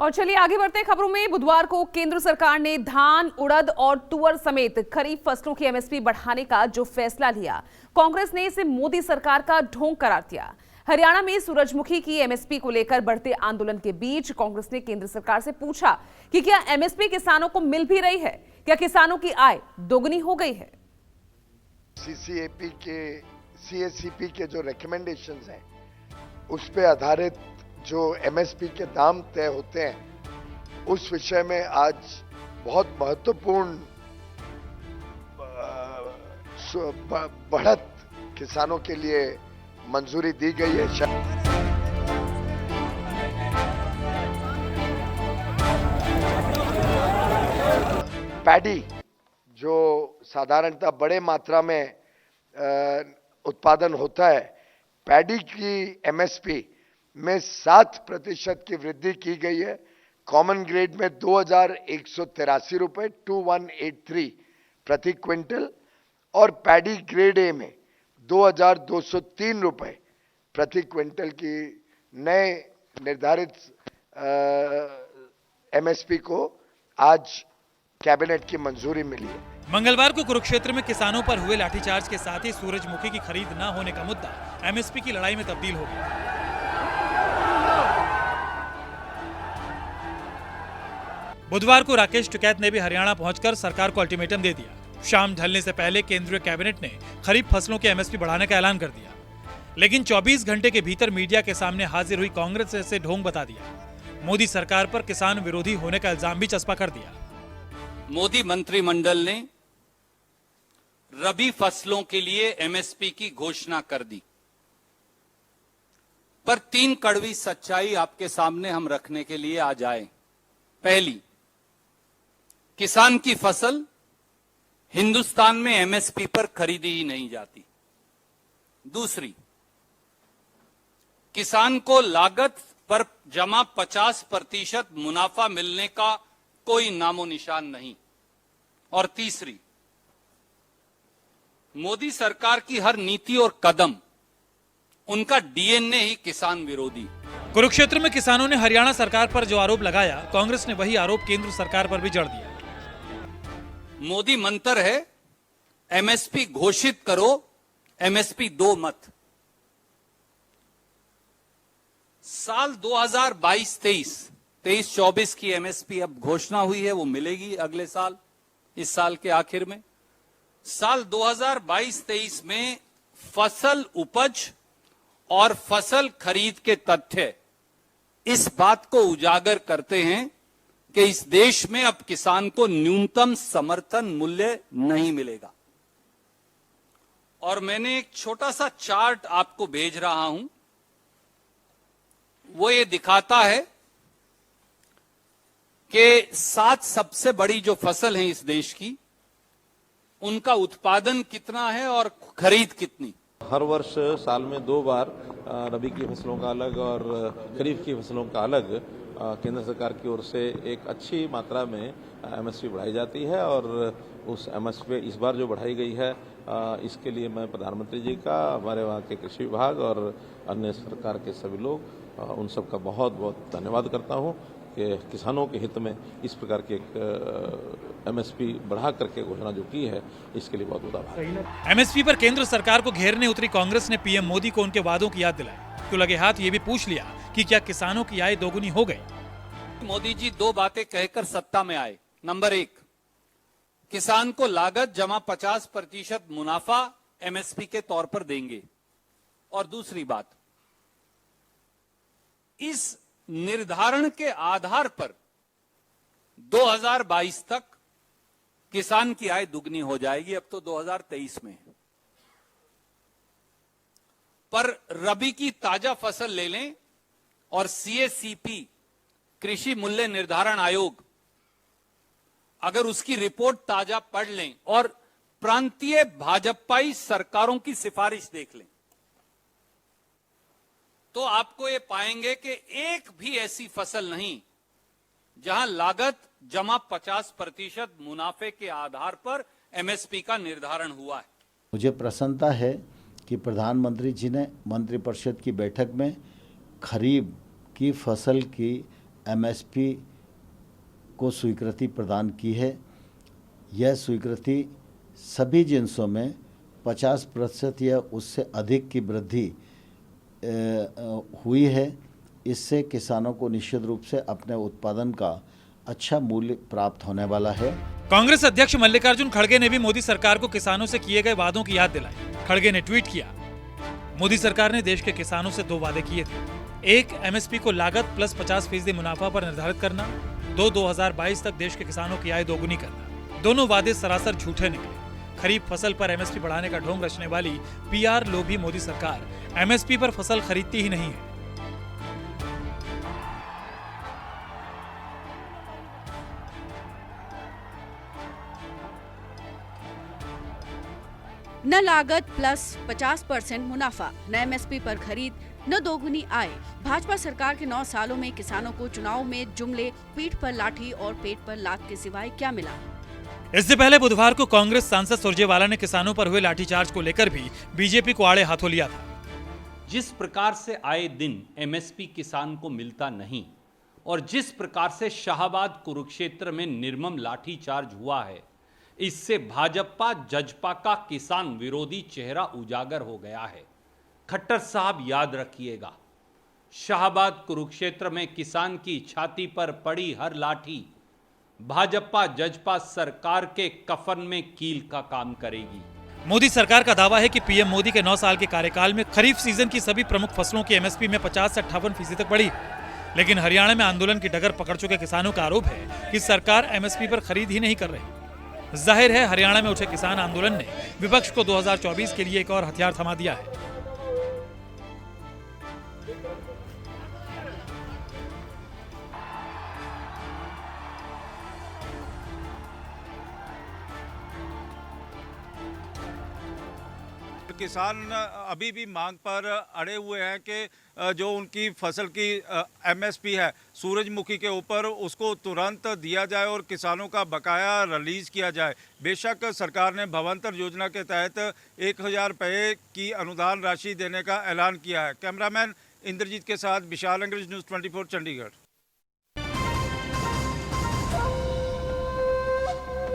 और चलिए आगे बढ़ते हैं खबरों में। बुधवार को केंद्र सरकार ने धान, उड़द और तुअर समेत खरीफ फसलों की एमएसपी बढ़ाने का जो फैसला लिया, कांग्रेस ने इसे मोदी सरकार का ढोंग करार दिया। हरियाणा में सूरजमुखी की एमएसपी को लेकर बढ़ते आंदोलन के बीच कांग्रेस ने केंद्र सरकार से पूछा कि क्या एमएसपी किसानों को मिल भी रही है, क्या किसानों की आय दोगुनी हो गई है। सीएसीपी के जो रिकमेंडेशंस हैं उस पे आधारित जो एमएसपी के दाम तय होते हैं, उस विषय में आज बहुत महत्वपूर्ण बढ़त किसानों के लिए मंजूरी दी गई है। पैडी जो साधारणतः बड़े मात्रा में उत्पादन होता है, पैडी की एमएसपी में 7% की वृद्धि की गई है। कॉमन ग्रेड में 2183 रुपए 2183 प्रति क्विंटल और पैडी ग्रेड ए में 2203 रुपए प्रति क्विंटल की नए निर्धारित एमएसपी को आज कैबिनेट की मंजूरी मिली है। मंगलवार को कुरुक्षेत्र में किसानों पर हुए लाठीचार्ज के साथ ही सूरजमुखी की खरीद न होने का मुद्दा एमएसपी की लड़ाई में तब्दील हो गया। बुधवार को राकेश टिकैत ने भी हरियाणा पहुंचकर सरकार को अल्टीमेटम दे दिया। शाम ढलने से पहले केंद्रीय कैबिनेट ने खरीफ फसलों के एमएसपी बढ़ाने का ऐलान कर दिया, लेकिन 24 घंटे के भीतर मीडिया के सामने हाजिर हुई कांग्रेस ने इसे ढोंग बता दिया। मोदी सरकार पर किसान विरोधी होने का इल्जाम भी चस्पा कर दिया। मोदी मंत्रिमंडल ने रबी फसलों के लिए एमएसपी की घोषणा कर दी, पर 3 कड़वी सच्चाई आपके सामने हम रखने के लिए आज आए। पहली, किसान की फसल हिंदुस्तान में एमएसपी पर खरीदी ही नहीं जाती। दूसरी, किसान को लागत पर जमा 50% मुनाफा मिलने का कोई नामो निशान नहीं। और तीसरी, मोदी सरकार की हर नीति और कदम, उनका डीएनए ही किसान विरोधी। कुरुक्षेत्र में किसानों ने हरियाणा सरकार पर जो आरोप लगाया, कांग्रेस ने वही आरोप केंद्र सरकार पर भी जड़ दिया। मोदी मंत्र है एमएसपी घोषित करो, एमएसपी दो मत। साल 2022-23 की एमएसपी अब घोषणा हुई है, वो मिलेगी अगले साल, इस साल के आखिर में। साल 2022-23 में फसल उपज और फसल खरीद के तथ्य इस बात को उजागर करते हैं कि इस देश में अब किसान को न्यूनतम समर्थन मूल्य नहीं मिलेगा। और मैंने एक छोटा सा चार्ट आपको भेज रहा हूं, वो ये दिखाता है कि 7 सबसे बड़ी जो फसल है इस देश की, उनका उत्पादन कितना है और खरीद कितनी। हर वर्ष साल में 2 बार रबी की फसलों का अलग और खरीफ की फसलों का अलग केंद्र सरकार की ओर से एक अच्छी मात्रा में एमएसपी बढ़ाई जाती है। और उस एमएसपी इस बार जो बढ़ाई गई है, इसके लिए मैं प्रधानमंत्री जी का, हमारे वहाँ के कृषि विभाग और अन्य सरकार के सभी लोग, उन सब का बहुत बहुत धन्यवाद करता हूँ कि किसानों के हित में इस प्रकार की एक एमएसपी बढ़ा करके घोषणा जो की है, इसके लिए बहुत बहुत आभार। एमएसपी पर केंद्र सरकार को घेरने उतरी कांग्रेस ने पीएम मोदी को उनके वादों की याद दिलाई। तो लगे हाथ ये भी पूछ लिया कि क्या किसानों की आय दोगुनी हो गई। मोदी जी 2 बातें कहकर सत्ता में आए। नंबर 1, किसान को लागत जमा 50% मुनाफा एमएसपी के तौर पर देंगे। और दूसरी बात, इस निर्धारण के आधार पर 2022 तक किसान की आय दुगनी हो जाएगी। अब तो 2023 में है, पर रबी की ताजा फसल ले लें और सीएसीपी कृषि मूल्य निर्धारण आयोग, अगर उसकी रिपोर्ट ताजा पढ़ लें और प्रांतीय भाजपाई सरकारों की सिफारिश देख लें, तो आपको ये पाएंगे कि एक भी ऐसी फसल नहीं जहां लागत जमा 50% मुनाफे के आधार पर एमएसपी का निर्धारण हुआ है। मुझे प्रसन्नता है कि प्रधानमंत्री जी ने मंत्रिपरिषद की बैठक में खरीफ की फसल की एमएसपी को स्वीकृति प्रदान की है। यह स्वीकृति सभी जिन्सों में 50% या उससे अधिक की वृद्धि हुई है। इससे किसानों को निश्चित रूप से अपने उत्पादन का अच्छा मूल्य प्राप्त होने वाला है। कांग्रेस अध्यक्ष मल्लिकार्जुन खड़गे ने भी मोदी सरकार को किसानों से किए गए वादों की याद दिलाई। खड़गे ने ट्वीट किया, मोदी सरकार ने देश के किसानों से 2 वादे किए थे। एक, एमएसपी को लागत प्लस 50% मुनाफा पर निर्धारित करना। 2022 तक देश के किसानों की आय दोगुनी करना। दोनों वादे सरासर झूठे निकले। खरीफ फसल पर एमएसपी बढ़ाने का ढोंग रचने वाली पीआर लोभी मोदी सरकार एमएसपी पर फसल खरीदती ही नहीं है। न लागत प्लस 50% मुनाफा, न एमएसपी पर खरीद, न दोगुनी आय। भाजपा सरकार के 9 सालों में किसानों को चुनाव में जुमले, पीठ पर लाठी और पेट पर लात के सिवाय क्या मिला? इससे पहले बुधवार को कांग्रेस सांसद सुरजेवाला ने किसानों पर हुए लाठीचार्ज को लेकर भी बीजेपी को आड़े हाथों लिया था। जिस प्रकार से आए दिन एमएसपी किसान को मिलता नहीं और जिस प्रकार से शाहबाद कुरुक्षेत्र में निर्मम लाठीचार्ज हुआ है, इससे भाजपा जजपा का किसान विरोधी चेहरा उजागर हो गया है। खट्टर साहब याद रखिएगा, शाहबाद कुरुक्षेत्र में किसान की छाती पर पड़ी हर लाठी भाजपा जजपा सरकार के कफन में कील का काम करेगी। मोदी सरकार का दावा है कि पीएम मोदी के 9 साल के कार्यकाल में खरीफ सीजन की सभी प्रमुख फसलों की एमएसपी में 50 से 58% तक बढ़ी। लेकिन हरियाणा में आंदोलन की डगर पकड़ चुके किसानों का आरोप है कि सरकार एमएसपी पर खरीद ही नहीं कर रही। जाहिर है, हरियाणा में उठे किसान आंदोलन ने विपक्ष को 2024 के लिए एक और हथियार थमा दिया है। किसान अभी भी मांग पर अड़े हुए हैं कि जो उनकी फसल की एमएसपी है सूरजमुखी के ऊपर, उसको तुरंत दिया जाए और किसानों का बकाया रिलीज किया जाए। बेशक सरकार ने भवंतर योजना के तहत 1000 रुपये की अनुदान राशि देने का ऐलान किया है। कैमरामैन इंद्रजीत के साथ विशाल अंग्रेज, न्यूज़ 24 चंडीगढ़।